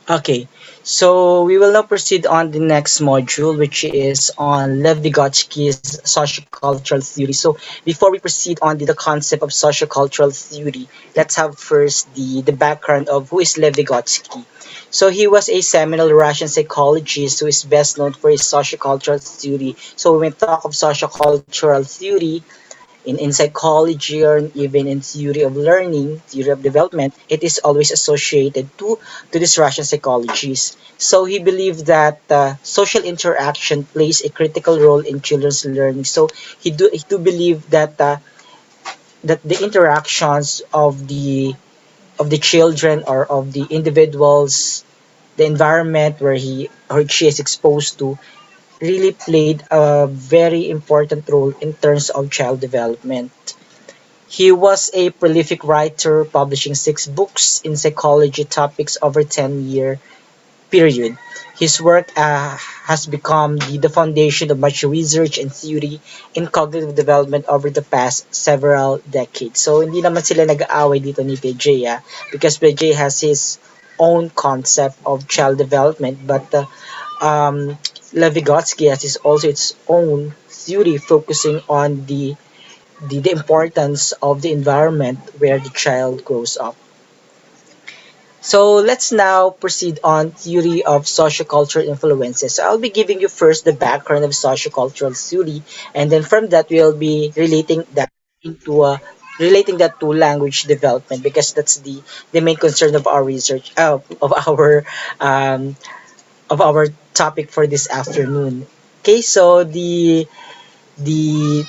Okay, so we will now proceed on the next module, which is on Lev Vygotsky's sociocultural theory. So before we proceed on the concept of sociocultural theory, let's have first the background of who is Lev Vygotsky. So he was a seminal Russian psychologist who is best known for his sociocultural theory. So when we talk of sociocultural theory, in psychology or even in theory of learning, theory of development, it is always associated to this Russian psychologist. So he believed that social interaction plays a critical role in children's learning. So he do believe that the interactions of the children or of the individuals, the environment where he or she is exposed to really played a very important role in terms of child development. He was a prolific writer, publishing 6 books in psychology topics over 10-year period. His work has become the foundation of much research and theory in cognitive development over the past several decades. So, hindi naman sila nag-aaway dito ni PJ, because PJ has his own concept of child development, but Vygotsky has also its own theory focusing on the importance of the environment where the child grows up. So let's now proceed on theory of sociocultural influences. So I'll be giving you first the background of sociocultural theory, and then from that we'll be relating that to language development because that's the main concern of our research um, of our topic for this afternoon. Okay, so the the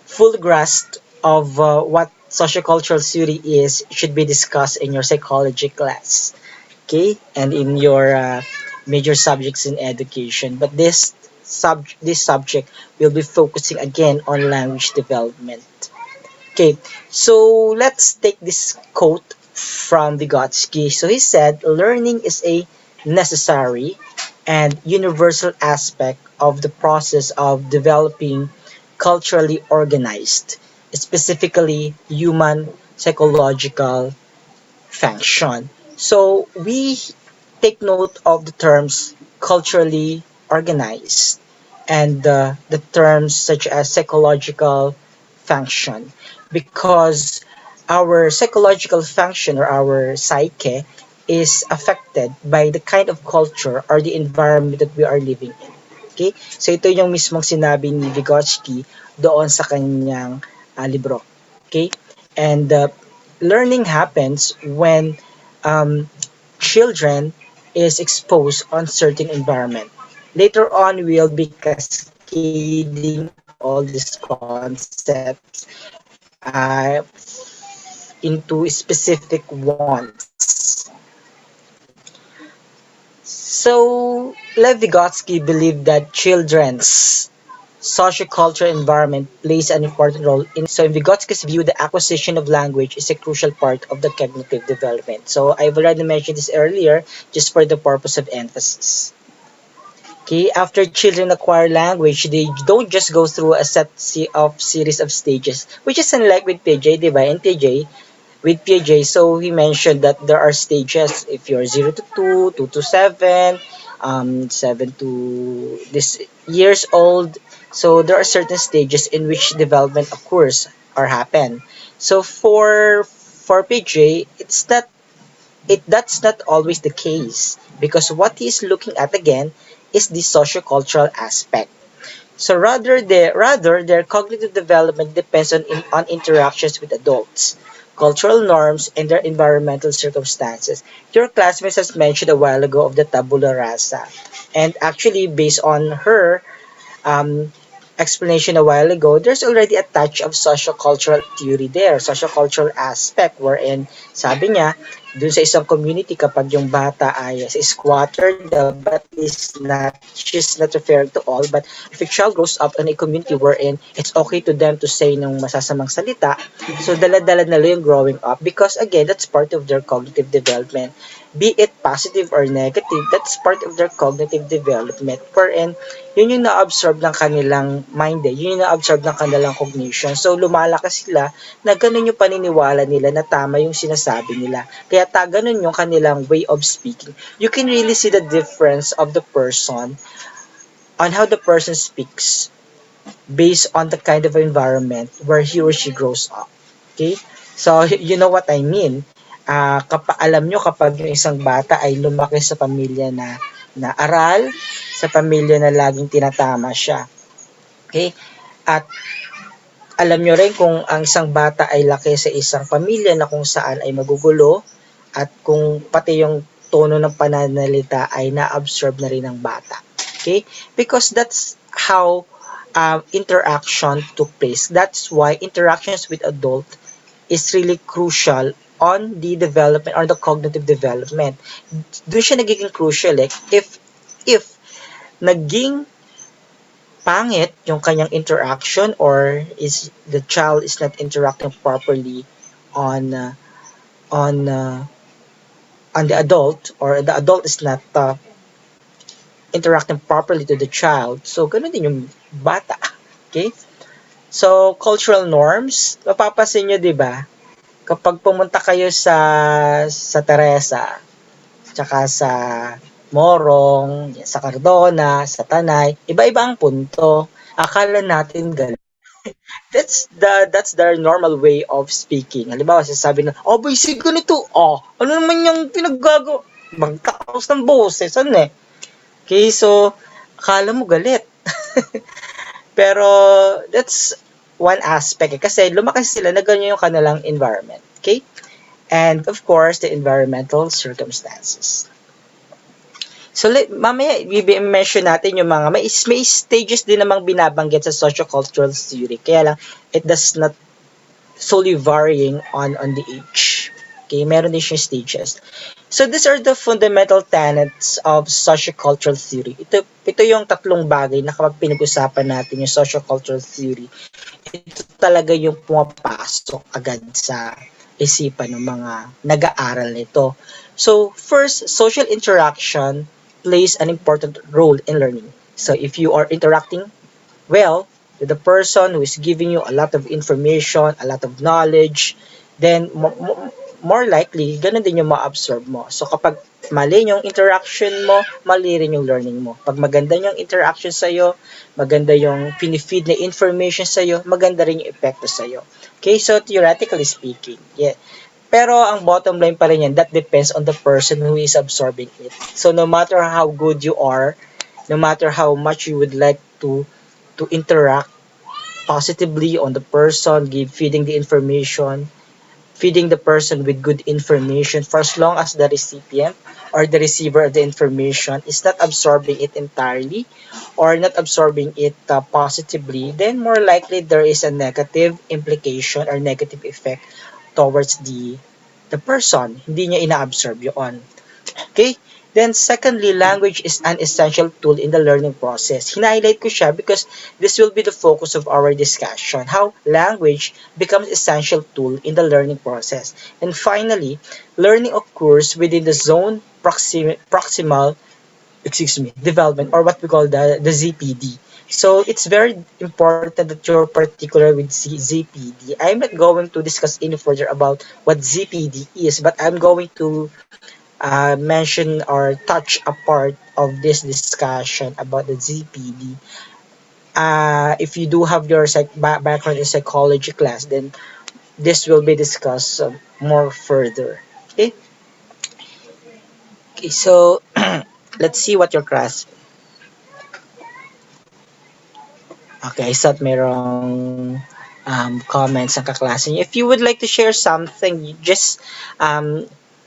full grasp of what sociocultural theory is should be discussed in your psychology class, okay, and in your major subjects in education. But this subject will be focusing again on language development. Okay, so let's take this quote from Vygotsky. So he said, "Learning is a necessary and universal aspect of the process of developing culturally organized, specifically human psychological function." So we take note of the terms culturally organized and the terms such as psychological function because our psychological function or our psyche is affected by the kind of culture or the environment that we are living in. Okay? So ito yung mismong sinabi ni Vygotsky doon sa kanyang libro. Okay? And learning happens when um, children is exposed on certain environment. Later on, we'll be cascading all these concepts uh, into specific ones. So, Lev Vygotsky believed that children's sociocultural environment plays an important role in. So, in Vygotsky's view, the acquisition of language is a crucial part of the cognitive development. So, I've already mentioned this earlier, just for the purpose of emphasis. Okay, after children acquire language, they don't just go through a of series of stages, which is unlike with PJ, diba? And PJ, with PJ, so he mentioned that there are stages if you're 0 to 2, 2 to 7, 7 to this years old. So there are certain stages in which development occurs or happen. So for PJ, that's not always the case because what he's looking at again is the sociocultural aspect. So rather their cognitive development depends on interactions with adults, cultural norms, and their environmental circumstances. Your classmates has mentioned a while ago of the tabula rasa, and actually based on her um, explanation a while ago, there's already a touch of sociocultural theory there, sociocultural aspect wherein sabi niya, dun sa isang community kapag yung bata ay squatter, the but is not, she's not referring to all, but if a child grows up in a community wherein it's okay to them to say ng masasamang salita, so dala-dala nila yung growing up because again, that's part of their cognitive development. Be it positive or negative, that's part of their cognitive development wherein yun yung na-absorb ng kanilang mind yun yung na-absorb ng kanilang cognition. So, lumalaki sila na ganun yung paniniwala nila na tama yung sinasabi nila. Kaya kaya ganun yung kanilang way of speaking. You can really see the difference of the person on how the person speaks based on the kind of environment where he or she grows up. Okay? So, you know what I mean. Alam nyo kapag yung isang bata ay lumaki sa pamilya na aral, sa pamilya na laging tinatama siya. Okay? At alam nyo rin kung ang isang bata ay laki sa isang pamilya na kung saan ay magugulo at kung pati yung tono ng pananalita ay na-absorb na rin ng bata. Okay? Because that's how interaction took place. That's why interactions with adult is really crucial on the development or the cognitive development. Doon siya nagiging crucial if naging pangit yung kanyang interaction or is the child is not interacting properly on uh, on uh, on the adult or the adult is not interacting properly to the child. So ganun din yung bata. Okay? So cultural norms, mapapansin nyo 'di ba? Kapag pumunta kayo sa Teresa, tsaka sa Morong, sa Cardona, sa Tanay, iba-iba ang punto. Akala natin ganun. That's their normal way of speaking. Halimbawa, sasabi na, oh, basic ganito. Oh, ano naman yung pinaggagawa? Magtaos ng boses, ano eh. Okay, so, akala mo galit. Pero, that's one aspect. Kasi lumaki sila na ganyan yung kanilang environment. Okay? And, of course, the environmental circumstances. So, mamaya, i-mention natin yung mga, may stages din namang binabanggit sa sociocultural theory. Kaya lang, it does not solely varying on the age. Okay, meron din siyang stages. So, these are the fundamental tenets of sociocultural theory. Ito yung tatlong bagay na kapag pinag-usapan natin yung sociocultural theory, ito talaga yung pumapasok agad sa isipan ng mga nag-aaral nito. So, first, social interaction plays an important role in learning. So, if you are interacting well with the person who is giving you a lot of information, a lot of knowledge, then more likely, ganun din yung ma-absorb mo. So, kapag mali yung interaction mo, mali rin yung learning mo. Pag maganda yung interaction sa'yo, maganda yung pinifeed na information sa'yo, maganda rin yung epekto sa'yo. Okay, so theoretically speaking, yeah. Pero ang bottom line pa rin yan, that depends on the person who is absorbing it. So no matter how good you are, no matter how much you would like to interact positively on the person, feeding the information, feeding the person with good information, for as long as the recipient or the receiver of the information is not absorbing it entirely or not absorbing it positively, then more likely there is a negative implication or negative effect towards the person. Hindi niya ina-absorb yun. Okay? Then secondly, language is an essential tool in the learning process. Hina-highlight ko siya because this will be the focus of our discussion. How language becomes essential tool in the learning process. And finally, learning occurs within the zone proximal development or what we call the ZPD. So it's very important that you're particular with ZPD. I'm not going to discuss any further about what ZPD is, but I'm going to mention or touch a part of this discussion about the ZPD. If you do have your background in psychology class, then this will be discussed more further. Okay. Okay. So let's see what your class. Okay, so merong comments ng kaklase niyo. If you would like to share something, you just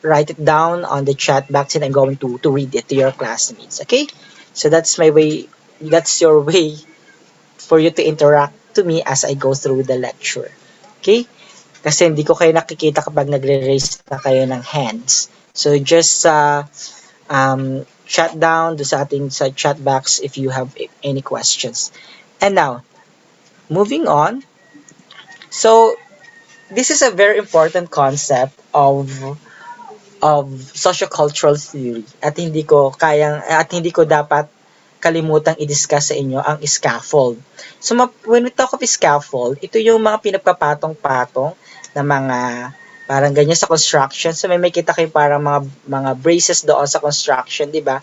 write it down on the chat box and I'm going to read it to your classmates. Okay? So that's my way, that's your way for you to interact to me as I go through the lecture. Okay? Kasi hindi ko kayo nakikita kapag nagre-raise na kayo ng hands. So just chat down sa ating sa chat box if you have any questions. And now, moving on. So, this is a very important concept of sociocultural theory at hindi ko dapat kalimutang i-discuss sa inyo ang scaffold. So, when we talk of scaffold, ito yung mga pinagpapatong-patong na mga Parang ganyan sa construction. So may makita kayo parang mga braces doon sa construction, 'di ba?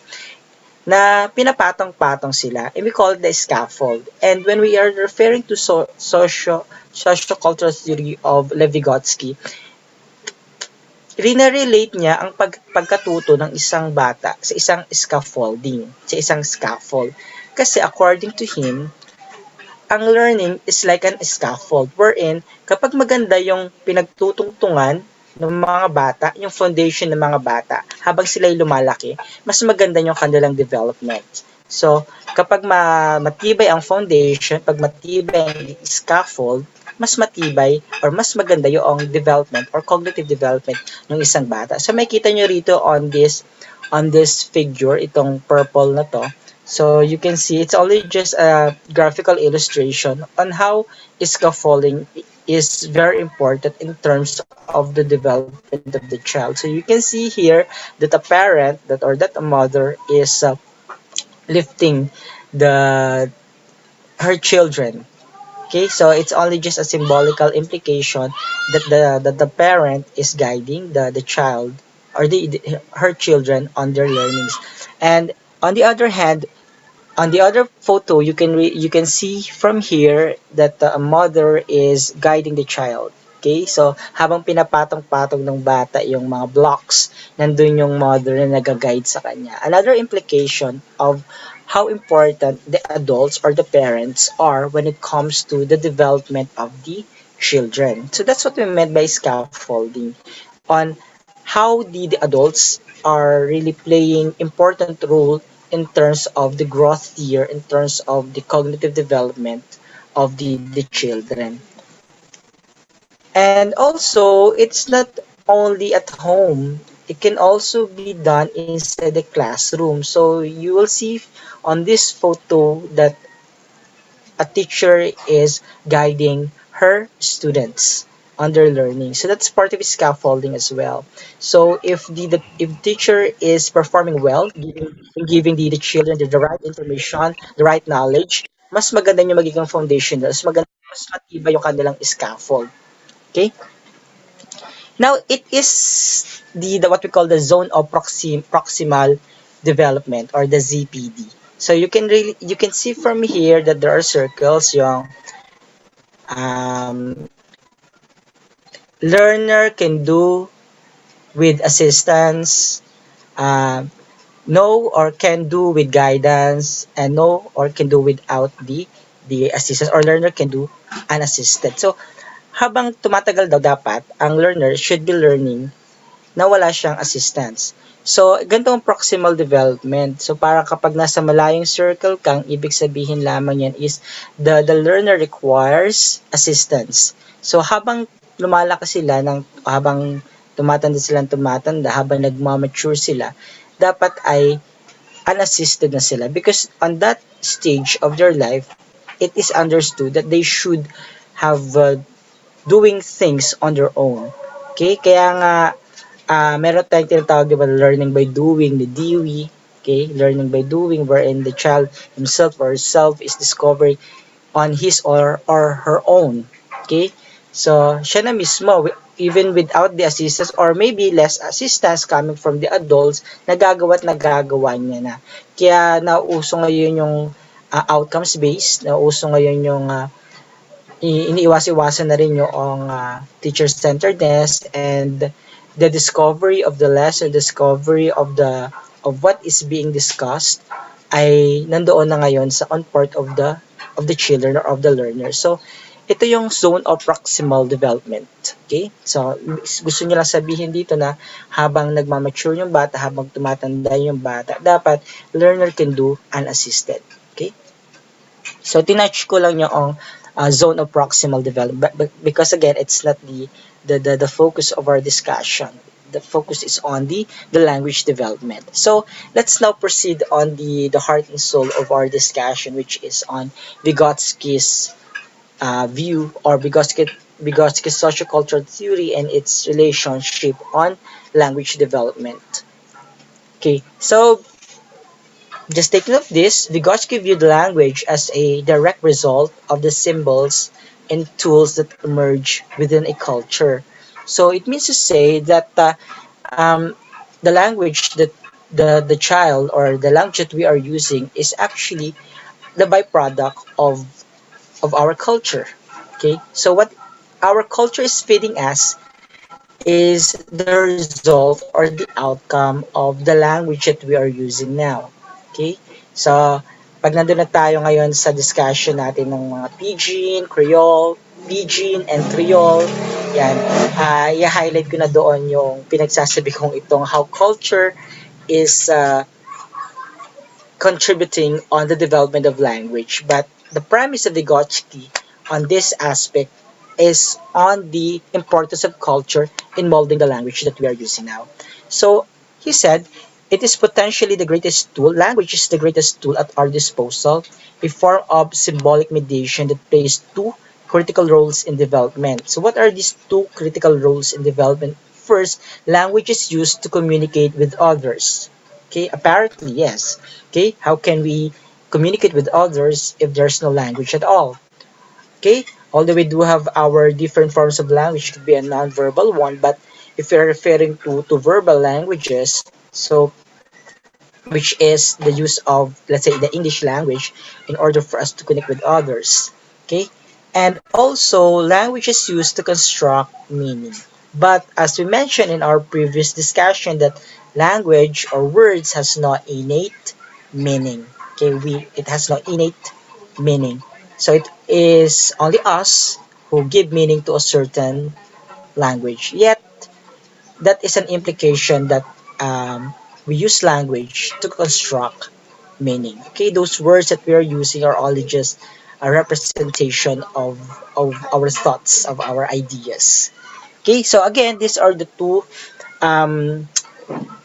Na pinapatong-patong sila. And we call it the scaffold. And when we are referring to sociocultural theory of Vygotsky, rina-relate niya ang pagkatuto ng isang bata sa isang scaffolding, sa isang scaffold. Kasi according to him, ang learning is like an scaffold wherein kapag maganda yung pinagtutungtungan ng mga bata, yung foundation ng mga bata, habang sila'y lumalaki, mas maganda yung kanilang development. So, kapag matibay ang foundation, pag matibay ang scaffold, mas matibay or mas maganda yung development or cognitive development ng isang bata. So, makita nyo rito on this figure, itong purple na to. So, you can see it's only just a graphical illustration on how scaffolding is very important in terms of the development of the child. So, you can see here that a parent that a mother is lifting the her children. Okay, so it's only just a symbolical implication that the parent is guiding the child or her children on their learnings. And on the other hand, on the other photo, you can see from here that the mother is guiding the child. Okay, so habang pinapatong-patong ng bata yung mga blocks, nandun yung mother na nag-guide sa kanya. Another implication of how important the adults or the parents are when it comes to the development of the children. So that's what we meant by scaffolding, on how the adults are really playing important role in terms of the growth year, in terms of the cognitive development of the children. And also, it's not only at home. It can also be done inside the classroom. So you will see on this photo that a teacher is guiding her students on their learning. So that's part of scaffolding as well. So if teacher is performing well, giving the children the right information, the right knowledge, mas maganda yung magiging foundation, mas matibay yung kanilang scaffold. Okay? Now it is the what we call the zone of proximal development or the ZPD. So you can see from here that there are circles yung um, learner can do with assistance, uh, know or can do with guidance, and know or can do without the assistance, or learner can do unassisted. So habang tumatagal daw dapat, ang learner should be learning na wala siyang assistance. So, ganito ang proximal development. So, para kapag nasa malayong circle kang, ibig sabihin lamang yan is the learner requires assistance. So, habang lumalaki sila, habang tumatanda, habang nagmamature sila, dapat ay unassisted na sila. Because on that stage of their life, it is understood that they should have doing things on their own. Okay? Kaya nga, meron tayong tinatawag, diba, learning by doing, the DOE. Okay? Learning by doing, wherein the child himself or herself is discovering on his or her own. Okay? So, siya na mismo, even without the assistance or maybe less assistance coming from the adults, nagagawa niya na. Kaya nauso ngayon yung outcomes based, nauso ngayon yung iniiwas-iwasan na rin yung teacher-centeredness and the discovery of the lesson, discovery of what is being discussed ay nandoon na ngayon sa on part of the children or of the learner. So, ito yung zone of proximal development. Okay? So, gusto niyo lang sabihin dito na habang nagmamature yung bata, habang tumatanda yung bata, dapat learner can do unassisted. Okay? So, tinouch ko lang yung zone of proximal development because again, it's not the focus of our discussion. The focus is on the language development. So let's now proceed on the heart and soul of our discussion, which is on Vygotsky's view, or Vygotsky's sociocultural theory and its relationship on language development. Okay, so just take note of this. Vygotsky viewed language as a direct result of the symbols and tools that emerge within a culture. So it means to say that um, the language that the child or the language that we are using is actually the byproduct of our culture. Okay, so what our culture is feeding us is the result or the outcome of the language that we are using now. Okay? So, pag nandun na tayo ngayon sa discussion natin ng mga Pidgin and Creole, yan, i-highlight ko na doon yung pinagsasabi kong itong how culture is contributing on the development of language. But the premise of Vygotsky on this aspect is on the importance of culture in molding the language that we are using now. So he said, it is potentially the greatest tool, language is the greatest tool at our disposal, a form of symbolic mediation that plays two critical roles in development. So what are these two critical roles in development? First, language is used to communicate with others. Okay, apparently, yes. Okay, how can we communicate with others if there's no language at all? Okay, although we do have our different forms of language, it could be a non-verbal one, but if you're referring to verbal languages, so which is the use of, let's say, the English language in order for us to connect with others. Okay? And also, language is used to construct meaning. But as we mentioned in our previous discussion that language or words has no innate meaning. Okay, it has no innate meaning. So it is only us who give meaning to a certain language. Yet that is an implication that we use language to construct meaning. Okay, those words that we are using are only just a representation of our thoughts, of our ideas. Okay, so again, these are the two um,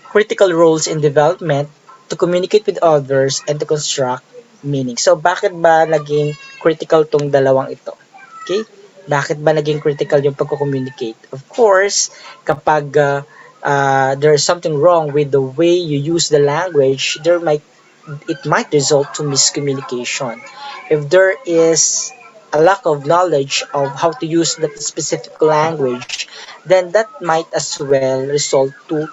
critical roles in development to communicate with others and to construct meaning. So, bakit ba naging critical tong dalawang ito? Okay? Bakit ba naging critical yung pagko-communicate? Of course, kapag there's something wrong with the way you use the language, it might result to miscommunication. If there is a lack of knowledge of how to use that specific language, then that might as well result to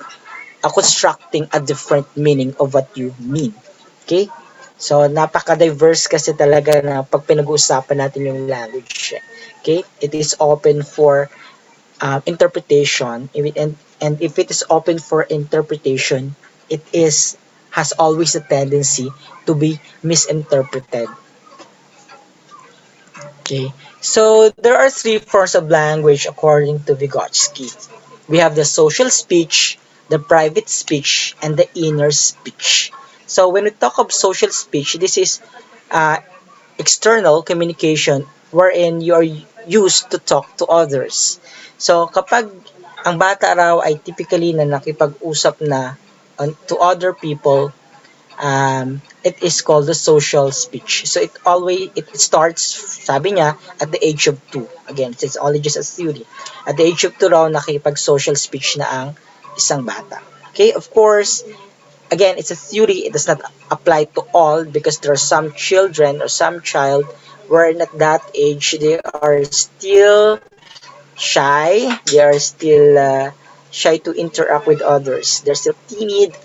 constructing a different meaning of what you mean. Okay? So, napaka-diverse kasi talaga na pag pinag-uusapan natin yung language. Okay? It is open for interpretation. And if it is open for interpretation, it is has always a tendency to be misinterpreted. Okay? So, there are three forms of language according to Vygotsky. We have the social speech, the private speech, and the inner speech. So when we talk of social speech, this is uh, external communication wherein you are used to talk to others. So kapag ang bata raw ay typically na nakipag-usap na to other people, it is called the social speech. So it starts, sabi niya, at the age of 2. Again, it's only just a theory. At the age of 2 raw, nakipag-social speech na ang isang bata. Okay, of course, again, it's a theory. It does not apply to all because there are some children or some child where at that age they are still shy. They are still shy to interact with others. They're still timid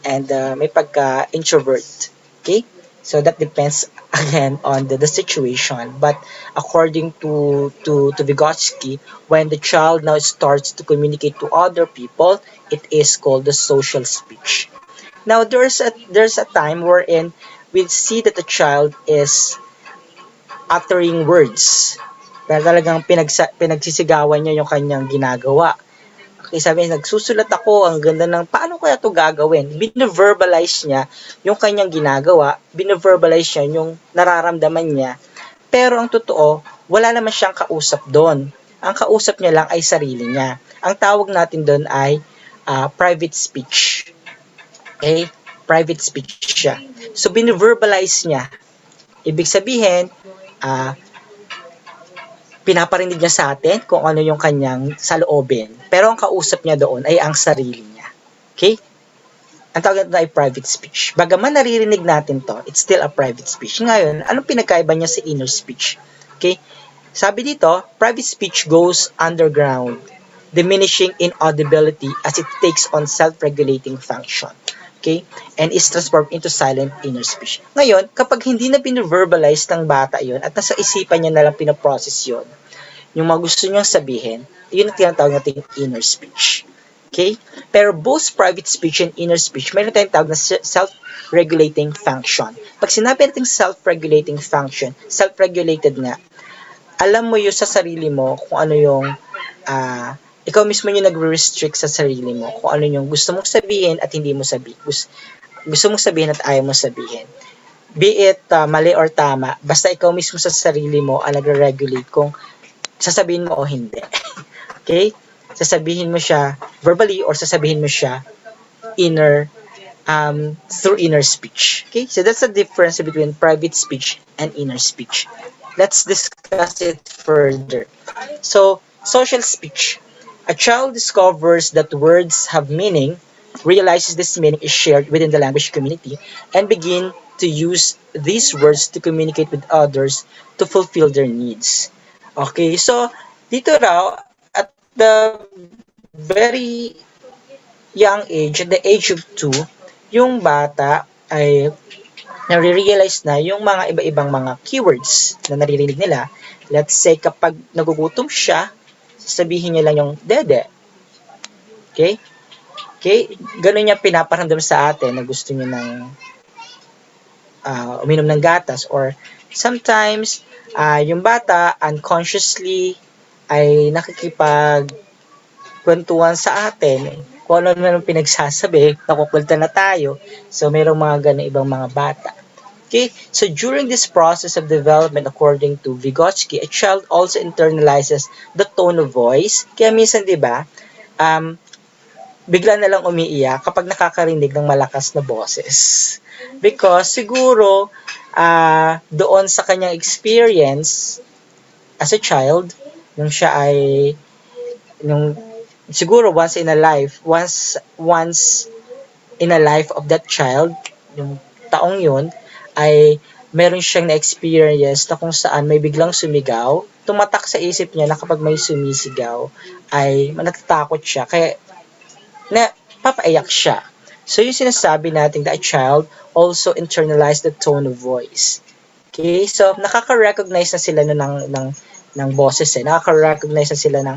and may pagka-introvert. Okay? So that depends again on the situation. But according to Vygotsky, when the child now starts to communicate to other people, it is called the social speech. Now there's a time wherein we see that the child is uttering words. Pero talagang pinagsisigawan niya yung kanyang ginagawa. Okay, sabi niya, nagsusulat ako, ang ganda ng, paano kaya ito gagawin? Bine-verbalize niya yung kanyang ginagawa, bine-verbalize niya yung nararamdaman niya. Pero ang totoo, wala naman siyang kausap doon. Ang kausap niya lang ay sarili niya. Ang tawag natin doon ay private speech. Okay? Private speech siya. So, bine-verbalize niya. Ibig sabihin, pinaparinig niya sa atin kung ano yung kanyang saloobin. Pero ang kausap niya doon ay ang sarili niya. Okay? Ang tawag natin ay private speech. Bagaman naririnig natin to, it's still a private speech. Ngayon, anong pinagkaiba niya sa inner speech? Okay? Sabi dito, private speech goes underground. diminishing inaudibility as it takes on self-regulating function. Okay? And is transformed into silent inner speech. Ngayon, kapag hindi na bine-verbalize ng bata yon at nasa isipan niya na lang pinaprocess yon, yung mga gusto niyang sabihin, yun ang tinatawag natin inner speech. Okay? Pero both private speech and inner speech, mayroon tayong tawag na self-regulating function. Pag sinabi natin self-regulating function, self-regulated nga, alam mo yun sa sarili mo kung ano yung ikaw mismo yung nagre-restrict sa sarili mo kung ano yung gusto mong sabihin at hindi mo sabihin. Gusto mong sabihin at ayaw mo sabihin. Be it mali or tama, basta ikaw mismo sa sarili mo ang nagre-regulate kung sasabihin mo o hindi. Okay? Sasabihin mo siya verbally or sasabihin mo siya through inner speech. Okay? So that's the difference between private speech and inner speech. Let's discuss it further. So, social speech. A child discovers that words have meaning, realizes this meaning is shared within the language community, and begin to use these words to communicate with others to fulfill their needs. Okay, so dito raw, at the very young age, at the age of 2, yung bata ay nare-realize na yung mga iba-ibang mga keywords na naririnig nila. Let's say, kapag nagugutom siya, sasabihin niya lang yung dede. Okay? Okay? Ganun niya pinaparamdam sa atin na gusto niya ng uminom ng gatas. Or sometimes, yung bata unconsciously ay nakikipagkwentuhan sa atin kung ano naman pinagsasabi, nakukulta na tayo. So, mayroong mga ganun ibang mga bata. Okay, so during this process of development, according to Vygotsky, a child also internalizes the tone of voice. Kaya minsan, di ba, bigla na lang umiiyak kapag nakakarinig ng malakas na boses. Because siguro, doon sa kanyang experience as a child, nung siya ay, siguro once in a life of that child, yung taong yun, ay meron siyang na-experience na kung saan may biglang sumigaw, tumatak sa isip niya na kapag may sumisigaw, ay natatakot siya, kaya papaiyak siya. So, yung sinasabi natin that a child also internalize the tone of voice. Okay? So, nakaka-recognize na sila ng boses Nakaka-recognize na sila ng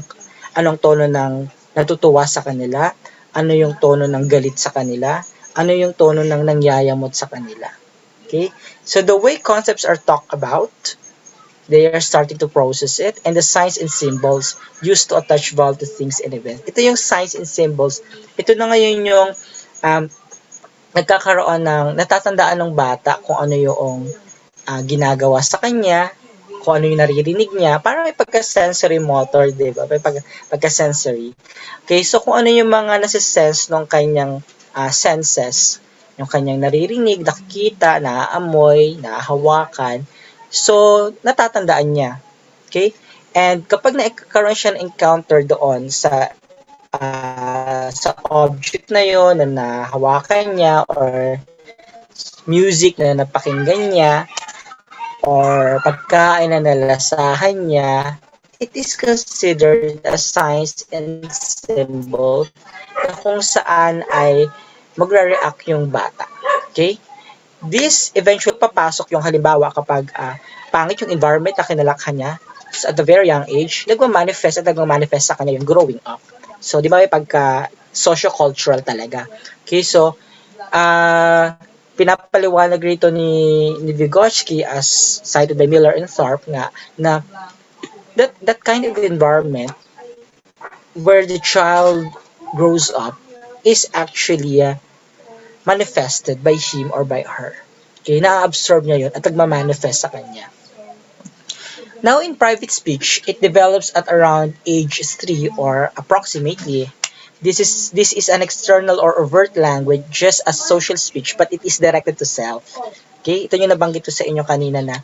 anong tono ng natutuwa sa kanila, ano yung tono ng galit sa kanila, ano yung tono ng nangyayamot sa kanila. Okay? So the way concepts are talked about, they are starting to process it, and the signs and symbols used to attach value to things and events. Ito yung signs and symbols. Ito na ngayon yung nagkakaroon ng, natatandaan ng bata kung ano yung ginagawa sa kanya, kung ano yung naririnig niya, para may pagka-sensory motor, di ba? May pagka-sensory. Okay, so kung ano yung mga nasa-sense ng kanyang senses, yung kanyang naririnig, nakikita, naaamoy, nahahawakan, so natatandaan niya. Okay? And kapag nagkaroon siya ng encounter doon sa object na yon na nahawakan niya, or music na napakinggan niya, or pagkain na nalasahan niya, it is considered as signs and symbol na kung saan ay magre-react yung bata. Okay? This eventually papasok yung halimbawa kapag pangit yung environment na kinalakhan niya, so at the very young age, nagmamanifest sa kanya yung growing up. So, di ba may pagka sociocultural talaga. Okay, so, pinapaliwanag rito ni Vygotsky, as cited by Miller and Thorpe, nga, na that kind of environment where the child grows up is actually manifested by him or by her. Okay, na-absorb niya yun at nagmamanifest sa kanya. Now, in private speech, it develops at around age 3 or approximately. This is an external or overt language just as social speech, but it is directed to self. Okay, ito yung nabanggit ko sa inyo kanina na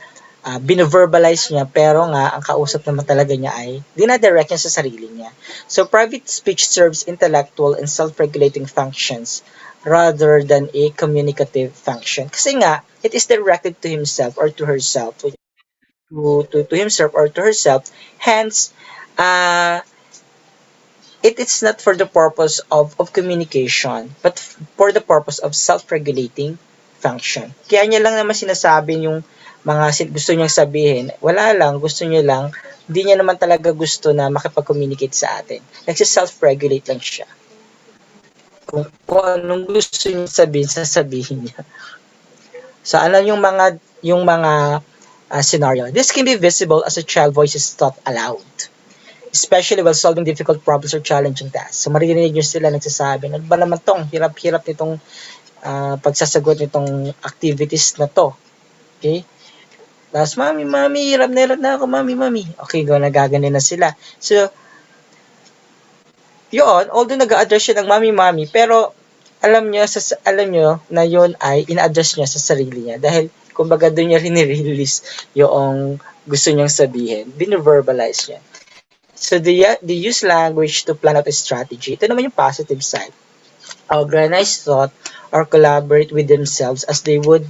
bino-verbalize niya, pero nga ang kausap naman talaga niya ay dinadirect niya sa sarili niya. So, private speech serves intellectual and self-regulating functions rather than a communicative function. Kasi nga, it is directed to himself or to herself, to himself or to herself. Hence, it is not for the purpose of communication, but for the purpose of self-regulating function. Kaya niya lang naman sinasabi yung mga gusto niyang sabihin. Wala lang, gusto niya lang, hindi niya naman talaga gusto na makipag-communicate sa atin. Nagsi-self-regulate lang siya. Kung anong gusto niya sabihin, sasabihin niya. So, ano yung mga scenario? This can be visible as a child voice is taught aloud, especially while solving difficult problems or challenging tasks. So, maririnig nyo sila nagsasabi, ano ba naman tong hirap-hirap nitong pagsasagot nitong activities na to. Okay? Tapos, mami, hirap na ako, mami. Okay, nagaganin na sila. So, yun, although nag-a-address siya ng mami, pero alam nyo na yun ay ina-address niya sa sarili niya dahil kumbaga doon niya rin-release yung gusto niyang sabihin, bine-verbalize niya. So they use language to plan out a strategy. Ito naman yung positive side. Organize thought or collaborate with themselves as they would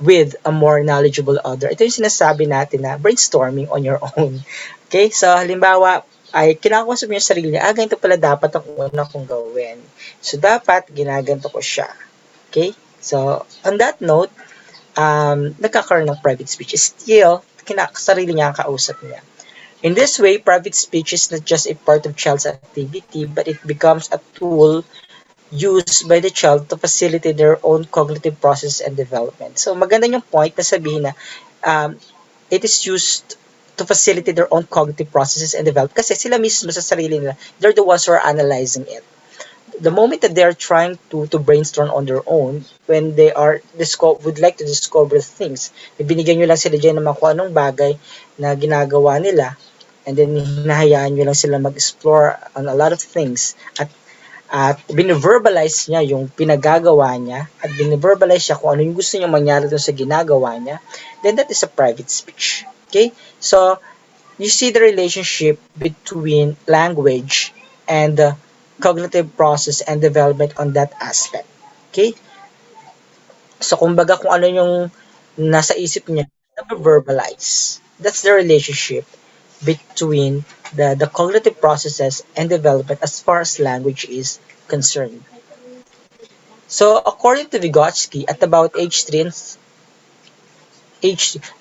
with a more knowledgeable other. Ito yung sinasabi natin na brainstorming on your own. Okay? So, halimbawa, ay kinakausap niya yung sarili niya, ganito pala dapat ang una kong gawin. So, dapat ginaganto ko siya. Okay? So, on that note, nagkakaroon ng private speech. Still, sarili niya ang kausap niya. In this way, private speech is not just a part of child's activity, but it becomes a tool used by the child to facilitate their own cognitive process and development. So, maganda yung point na sabihin na it is used to facilitate their own cognitive processes and development kasi sila mismo sa sarili nila, they're the ones who are analyzing it. The moment that they are trying to brainstorm on their own, when they are would like to discover things, ibinigyan nyo lang sila dyan naman kung anong bagay na ginagawa nila, and then hinahayaan nyo lang sila mag-explore on a lot of things, at bine-verbalize niya yung pinagagawa niya, at bine-verbalize siya kung ano yung gusto niya mangyari doon sa ginagawa niya, then that is a private speech. Okay? So, you see the relationship between language and the cognitive process and development on that aspect. Okay? So, kumbaga kung ano yung nasa isip niya, verbalize. That's the relationship between the cognitive processes and development as far as language is concerned. So, according to Vygotsky, at about age 3 and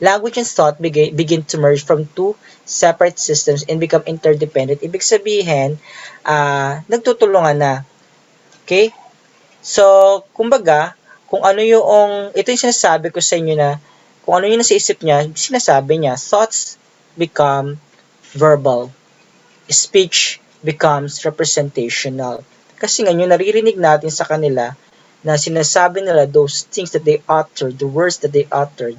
language and thought begin to merge from two separate systems and become interdependent. Ibig sabihin, nagtutulungan na. Okay? So, kumbaga, kung ano ito yung sinasabi ko sa inyo na, kung ano yung nasa isip niya, sinasabi niya, thoughts become verbal. Speech becomes representational. Kasi nga, yung naririnig natin sa kanila, na sinasabi nila those things that they uttered, the words that they uttered,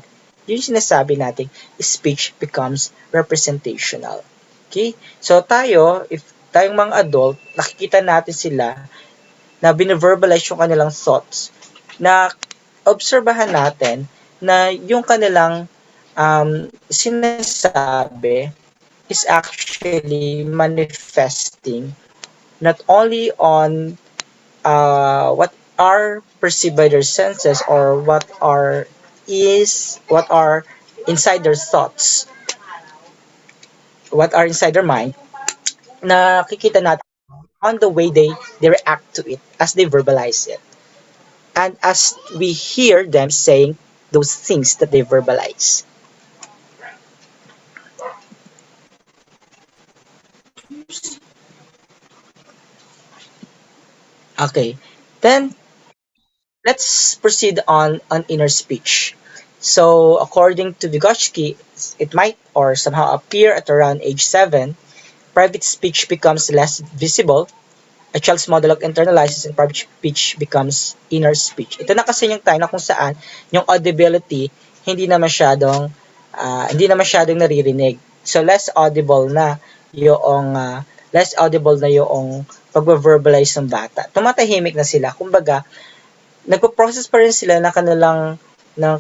yung sinasabi natin, speech becomes representational. Okay? So tayo, if tayong mga adult, nakikita natin sila na bine-verbalize yung kanilang thoughts, na obserbahan natin na yung kanilang sinasabi is actually manifesting not only on what are perceived by their senses or what are inside their thoughts, what are inside their mind, nakikita natin on the way they react to it as they verbalize it. And as we hear them saying those things that they verbalize. Okay, then let's proceed on inner speech. So, according to Vygotsky, it might or somehow appear at around age 7. Private speech becomes less visible. A child's model of internalizes and private speech becomes inner speech. Ito na kasi yung time na kung saan yung audibility hindi na masyadong naririnig. So, less audible na yung pag-verbalize ng bata. Tumatahimik na sila. Kumbaga, nagpo-process pa rin sila ng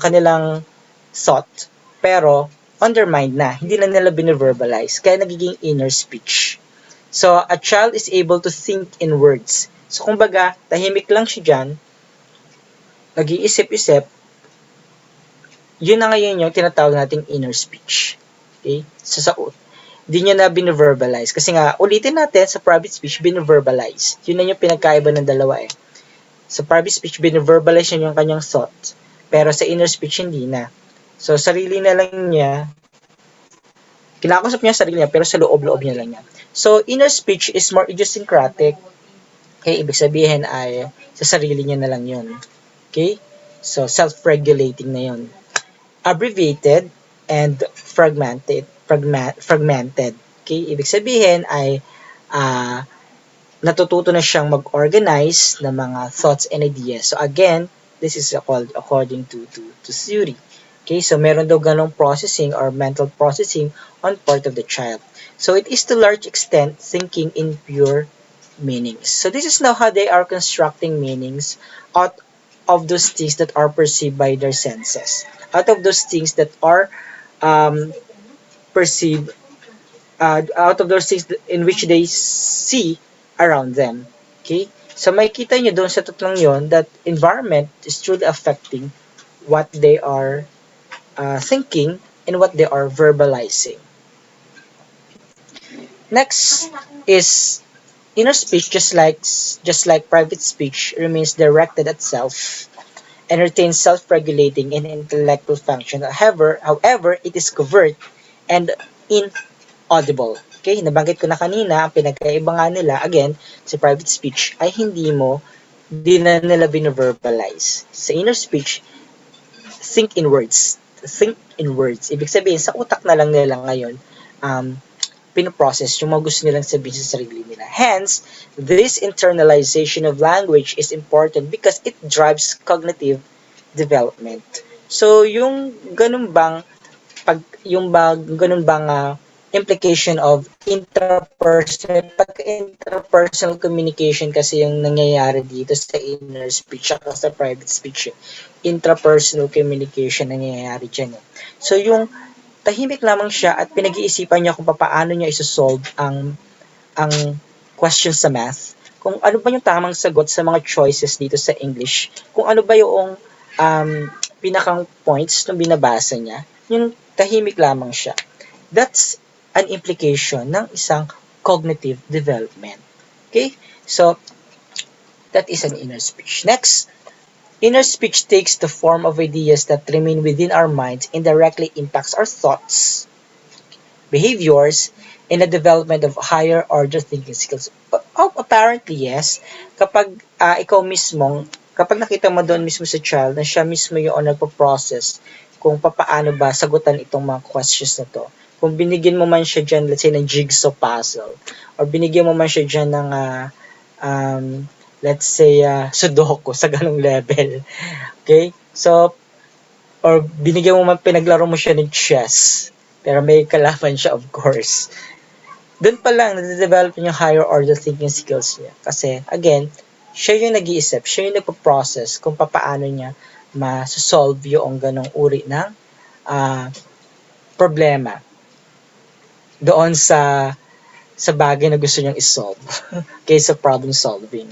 kanilang thought, pero undermined na, hindi na nila bine-verbalize, kaya nagiging inner speech. So, a child is able to think in words. So, kumbaga, tahimik lang siya dyan, nag-iisip-isip, yun na ngayon yung tinatawag nating inner speech. Okay? So, di niya na bine-verbalize. Kasi nga, ulitin natin, sa private speech, bine-verbalize. Yun na yung pinagkaiba ng dalawa eh. Sa private speech, bine-verbalize niya yung kanyang thoughts. Pero sa inner speech, hindi na. So, sarili na lang niya, kinakausap niya sarili niya, pero sa loob-loob niya lang niya. So, inner speech is more idiosyncratic. Okay, ibig sabihin ay sa sarili niya na lang yun. Okay? So, self-regulating na yun. Abbreviated and fragmented. Okay? Ibig sabihin ay natututo na siyang mag-organize ng mga thoughts and ideas. So again, this is called according to theory. Okay? So meron daw ganong processing or mental processing on part of the child. So it is to large extent thinking in pure meanings. So this is now how they are constructing meanings out of those things that are perceived by their senses. Out of those things that are perceived, out of those things in which they see around them. Okay? So makikita nyo doon sa tatlong yon that environment is truly affecting what they are thinking and what they are verbalizing. Next is inner speech, just like private speech, remains directed at self and retains self-regulating and intellectual function. However, it is covert and inaudible. Okay, nabanggit ko na kanina, ang pinagkaiba nga nila, again, sa private speech, ay hindi na nila bine-verbalize. Sa inner speech, think in words. Think in words. Ibig sabihin, sa utak na lang nila ngayon, pinoprocess yung mga gusto nilang sabihin sa sarili nila. Hence, this internalization of language is important because it drives cognitive development. So, yung ganun bang implication of interpersonal communication kasi yung nangyayari dito sa inner speech at sa private speech. Intrapersonal communication nangyayari dyan. So, yung tahimik lamang siya at pinag-iisipan niya kung paano niya isosolve ang question sa math, kung ano ba yung tamang sagot sa mga choices dito sa English, kung ano ba yung pinakang points nung binabasa niya, yung tahimik lamang siya. That's an implication ng isang cognitive development. Okay? So, that is an inner speech. Next, inner speech takes the form of ideas that remain within our minds and directly impacts our thoughts, behaviors, and the development of higher order thinking skills. Apparently, yes. Kapag kapag nakita mo doon mismo sa child na siya mismo yung nagpo-process kung paano ba sagutan itong mga questions na to. Kung binigyan mo man siya dyan, let's say, ng jigsaw puzzle, or binigyan mo man siya dyan ng let's say, Sudoku sa ganung level. Okay? So, or binigyan mo man, pinaglaro mo siya ng chess. Pero may kalaban siya, of course. Doon pa lang, nade-develop yung higher order thinking skills niya. Kasi, again, siya yung nag-iisip, siya yung nagpo-process kung paano niya ma-solve yung ganong uri ng problema doon sa bagay na gusto niyang isolve. Okay, sa problem solving.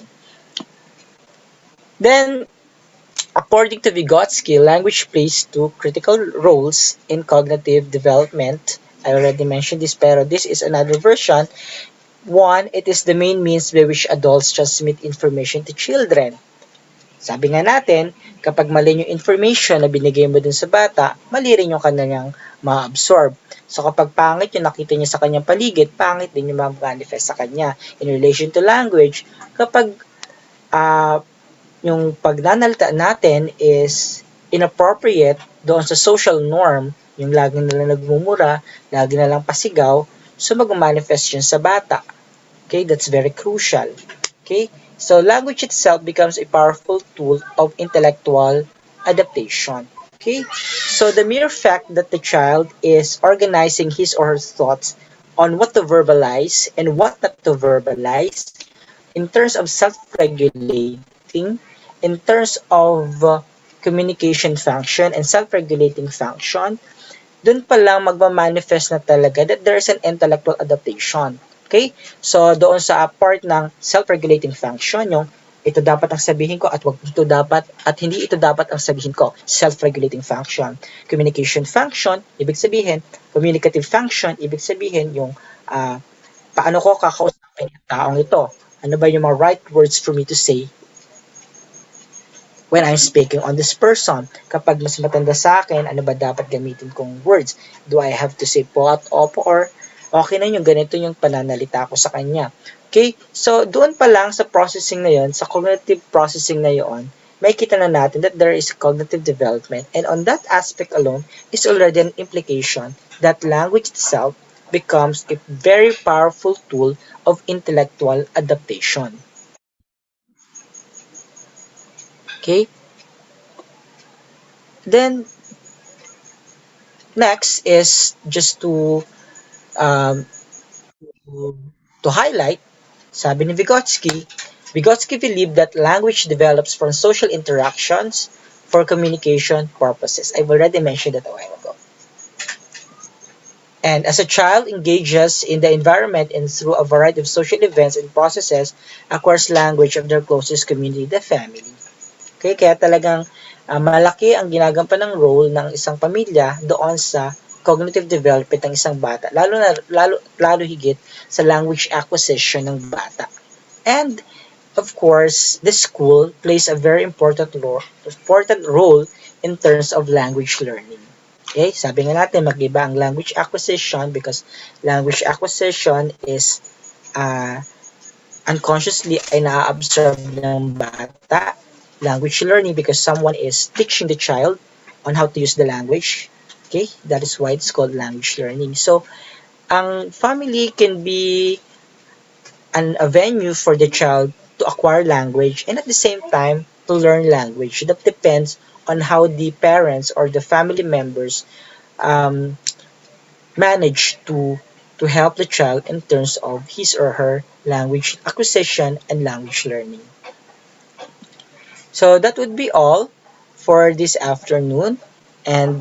Then, according to Vygotsky, language plays two critical roles in cognitive development. I already mentioned this, pero this is another version. One, it is the main means by which adults transmit information to children. Sabi nga natin, kapag mali yung information na binigay mo dun sa bata, mali rin yung kanyang ma-absorb. So kapag pangit yung nakita niya sa kanyang paligid, pangit din yung ma-manifest sa kanya. In relation to language, kapag yung pagnanalita natin is inappropriate doon sa social norm, yung lagi nalang nagmumura, lagi nalang pasigaw, so mag-manifest yun sa bata. Okay, that's very crucial. Okay, so language itself becomes a powerful tool of intellectual adaptation. Okay, so the mere fact that the child is organizing his or her thoughts on what to verbalize and what not to verbalize in terms of self-regulating, in terms of communication function and self-regulating function, dun pa lang magmamanifest na talaga that there is an intellectual adaptation. Okay? So, doon sa part ng self-regulating function, yung ito dapat ang sabihin ko at wag ito dapat at hindi ito dapat ang sabihin ko. Self-regulating function. Communication function, ibig sabihin, communicative function, ibig sabihin yung paano ko kakausapin yung taong ito. Ano ba yung mga right words for me to say when I'm speaking on this person. Kapag mas matanda sa akin, ano ba dapat gamitin kong words? Do I have to say po at opo or okay na yung ganito yung pananalita ko sa kanya? Okay? So, doon pa lang sa processing na yon, sa cognitive processing na yon, may kita na natin that there is cognitive development and on that aspect alone is already an implication that language itself becomes a very powerful tool of intellectual adaptation. Okay? Then, next is just um, to highlight, sabi ni Vygotsky believed that language develops from social interactions for communication purposes. I've already mentioned that a while ago. And as a child engages in the environment and through a variety of social events and processes, acquires language of their closest community, the family. Okay, kaya talagang malaki ang ginagampan ng role ng isang pamilya doon sa cognitive development ng isang bata, lalo higit sa language acquisition ng bata. And of course, the school plays a very important role in terms of language learning. Okay, sabi nga natin mag-iba ang language acquisition because language acquisition is unconsciously ay na-absorb ng bata. Language learning because someone is teaching the child on how to use the language. Okay, that is why it's called language learning. So, ang family can be a venue for the child to acquire language and at the same time to learn language. That depends on how the parents or the family members um, manage to help the child in terms of his or her language acquisition and language learning. So that would be all for this afternoon. And